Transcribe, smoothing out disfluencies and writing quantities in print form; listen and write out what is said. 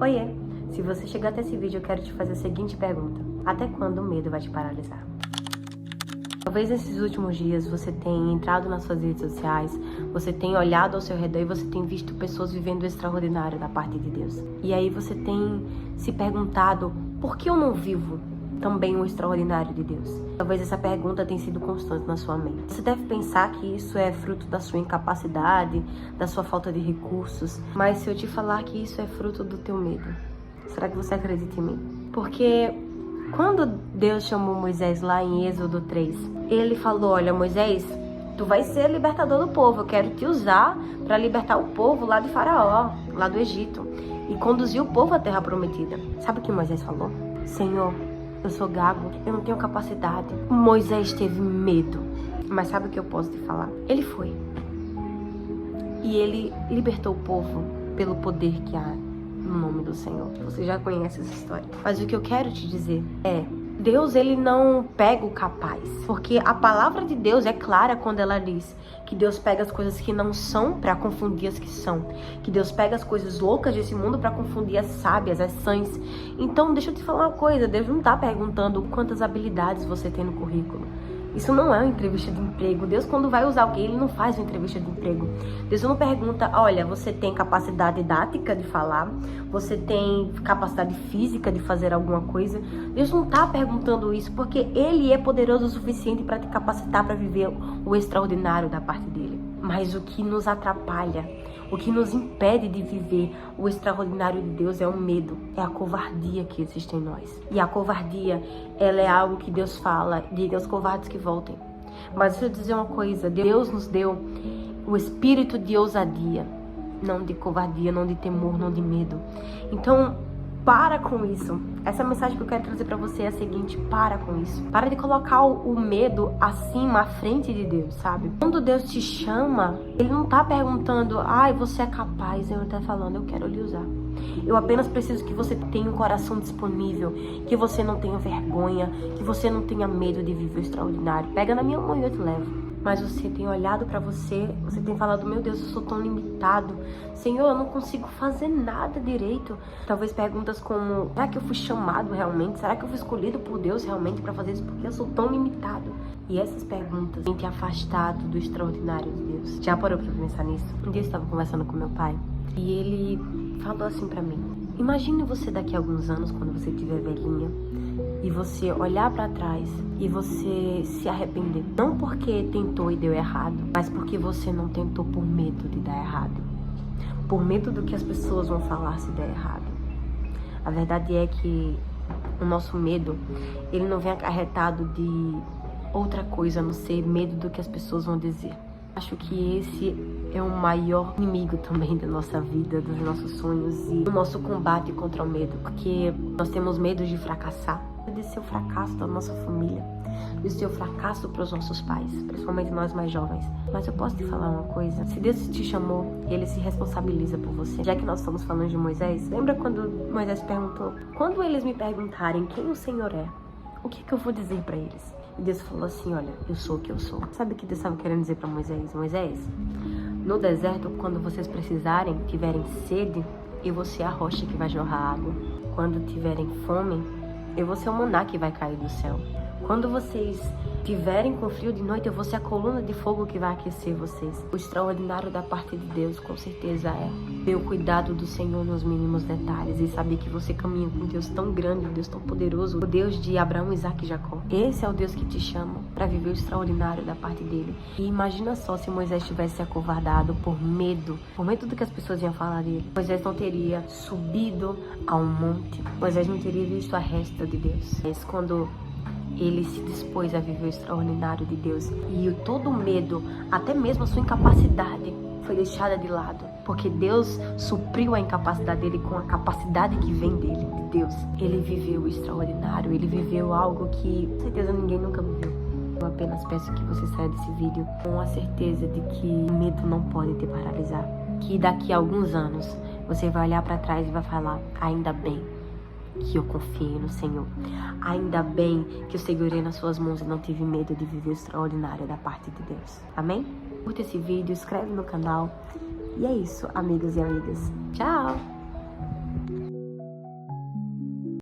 Oiê! Se você chegou até esse vídeo, eu quero te fazer a seguinte pergunta. Até quando o medo vai te paralisar? Talvez nesses últimos dias você tenha entrado nas suas redes sociais, você tenha olhado ao seu redor e você tenha visto pessoas vivendo o extraordinário da parte de Deus. E aí você tem se perguntado, por que eu não vivo também o extraordinário de Deus? Talvez essa pergunta tenha sido constante na sua mente. Você deve pensar que isso é fruto da sua incapacidade, da sua falta de recursos. Mas se eu te falar que isso é fruto do teu medo, será que você acredita em mim? Porque quando Deus chamou Moisés lá em Êxodo 3, ele falou, olha Moisés, tu vai ser libertador do povo, eu quero te usar para libertar o povo lá de Faraó, lá do Egito, e conduzir o povo à terra prometida. Sabe o que Moisés falou? Senhor, eu sou gago, eu não tenho capacidade. Moisés teve medo, mas sabe o que eu posso te falar? Ele foi. E ele libertou o povo pelo poder que há no nome do Senhor. Você já conhece essa história. Mas o que eu quero te dizer é, Deus, ele não pega o capaz. Porque a palavra de Deus é clara quando ela diz que Deus pega as coisas que não são para confundir as que são. Que Deus pega as coisas loucas desse mundo para confundir as sábias, as sãs. Então, deixa eu te falar uma coisa. Deus não tá perguntando quantas habilidades você tem no currículo. Isso não é uma entrevista de emprego. Deus, quando vai usar alguém, ele não faz uma entrevista de emprego. Deus não pergunta, olha, você tem capacidade didática de falar? Você tem capacidade física de fazer alguma coisa? Deus não está perguntando isso, porque Ele é poderoso o suficiente para te capacitar para viver o extraordinário da parte dele. Mas o que nos atrapalha, o que nos impede de viver o extraordinário de Deus é o medo, é a covardia que existe em nós. E a covardia, ela é algo que Deus fala, diga aos covardes que voltem. Mas deixa eu dizer uma coisa, Deus nos deu o espírito de ousadia, não de covardia, não de temor, não de medo. Então, para com isso. Essa mensagem que eu quero trazer pra você é a seguinte, para com isso. Para de colocar o medo acima, à frente de Deus, sabe? Quando Deus te chama, Ele não tá perguntando, ai, você é capaz. Ele tá falando, eu quero lhe usar. Eu apenas preciso que você tenha um coração disponível, que você não tenha vergonha, que você não tenha medo de viver o extraordinário. Pega na minha mão e eu te levo. Mas você tem olhado pra você tem falado, meu Deus, eu sou tão limitado. Senhor, eu não consigo fazer nada direito. Talvez perguntas como, será que eu fui chamado realmente? Será que eu fui escolhido por Deus realmente pra fazer isso? Porque eu sou tão limitado. E essas perguntas têm te afastado do extraordinário de Deus. Já parou pra pensar nisso? Um dia eu estava conversando com meu pai e ele falou assim pra mim, imagine você daqui a alguns anos, quando você estiver velhinha, e você olhar pra trás e você se arrepender. Não porque tentou e deu errado, mas porque você não tentou por medo de dar errado. Por medo do que as pessoas vão falar se der errado. A verdade é que o nosso medo, ele não vem acarretado de outra coisa, a não ser medo do que as pessoas vão dizer. Acho que esse é o maior inimigo também da nossa vida, dos nossos sonhos e do nosso combate contra o medo. Porque nós temos medo de fracassar, de ser o fracasso da nossa família, de ser o fracasso para os nossos pais, principalmente nós mais jovens. Mas eu posso te falar uma coisa, se Deus te chamou, Ele se responsabiliza por você. Já que nós estamos falando de Moisés, lembra quando Moisés perguntou, quando eles me perguntarem quem o Senhor é, o que eu vou dizer para eles? E Deus falou assim, olha, eu sou o que eu sou. Sabe o que Deus estava querendo dizer para Moisés? Moisés, no deserto, quando vocês precisarem, tiverem sede, eu vou ser a rocha que vai jorrar água. Quando tiverem fome, eu vou ser o maná que vai cair do céu. Quando vocês tiverem com frio de noite, eu vou ser a coluna de fogo que vai aquecer vocês. O extraordinário da parte de Deus, com certeza, é ter o cuidado do Senhor nos mínimos detalhes e saber que você caminha com um Deus tão grande, um Deus tão poderoso, o Deus de Abraão, Isaac e Jacó. Esse é o Deus que te chama para viver o extraordinário da parte dele. E imagina só se Moisés tivesse acovardado por medo do que as pessoas iam falar dele. Moisés não teria subido a um monte. Moisés não teria visto a resta de Deus. Mas quando ele se dispôs a viver o extraordinário de Deus e todo o medo, até mesmo a sua incapacidade, foi deixada de lado, porque Deus supriu a incapacidade dele com a capacidade que vem dele, de Deus. Ele viveu o extraordinário, ele viveu algo que com certeza ninguém nunca viveu. Eu apenas peço que você saia desse vídeo com a certeza de que o medo não pode te paralisar, que daqui a alguns anos você vai olhar para trás e vai falar, ainda bem que eu confiei no Senhor. Ainda bem que eu segurei nas suas mãos e não tive medo de viver o extraordinário da parte de Deus. Amém? Curta esse vídeo, inscreve no canal. E é isso, amigos e amigas. Tchau!